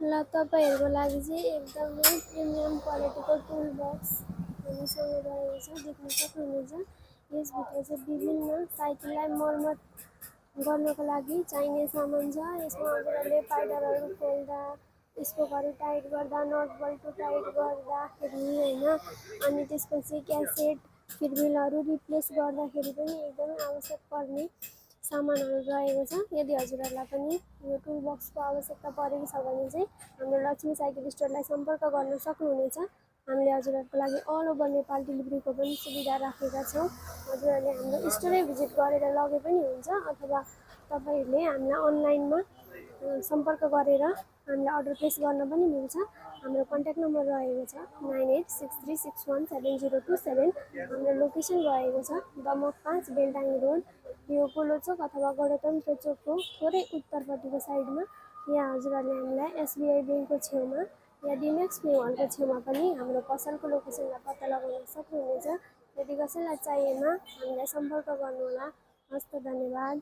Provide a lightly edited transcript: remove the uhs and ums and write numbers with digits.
ल तपाईँहरूको लागि चाहिँ एकदमै प्रिमियम क्वालिटीको टुल बक्स हामीसँग रहेको छ, देख्न सक्नुहुनेछ। यसभित्र चाहिँ विभिन्न साइकललाई मर्मत गर्नको लागि चाहिने सामान छ। यसमा हजुरहरूले पाइडरहरू खोल्दा, स्पोकहरू टाइट गर्दा, नट बल्टु टाइट गर्दाखेरि होइन, अनि त्यसपछि क्यासेट फिरविलहरू रिप्लेस गर्दाखेरि पनि एकदमै आवश्यक पर्ने सामानहरू रहेको छ। यदि हजुरहरूलाई पनि यो टुल बक्सको आवश्यकता परेको छ भने चाहिँ हाम्रो लक्ष्मी साइकल स्टोरलाई सम्पर्क गर्न सक्नुहुनेछ। हामीले हजुरहरूको लागि अल ओभर नेपाल डेलिभरीको पनि सुविधा राखेका छौँ। हजुरहरूले हाम्रो स्टोरै भिजिट गरेर लगे पनि हुन्छ, अथवा तपाईँहरूले हामीलाई अनलाइनमा सम्पर्क गरेर हामीलाई अर्डर प्लेस गर्न पनि मिल्छ। हाम्रो कन्ट्याक्ट नम्बर रहेको छ 9863617027। हाम्रो लोकेसन रहेको छ दमक 5 बेलडाङ्गी रोड, यो पोलो चोक अथवा गणतन्त्र चोकको थोरै उत्तरपट्टिको साइडमा। यहाँ हजुरहरूले हामीलाई एसबिआई ब्याङ्कको छेउमा या डिमेक्स न्यू हलको छेउमा पनि हाम्रो पसलको लोकेसनलाई पत्ता लगाउन सक्नुहुनेछ। यदि कसैलाई चाहिएमा हामीलाई सम्पर्क गर्नुहोला। हस्त, धन्यवाद।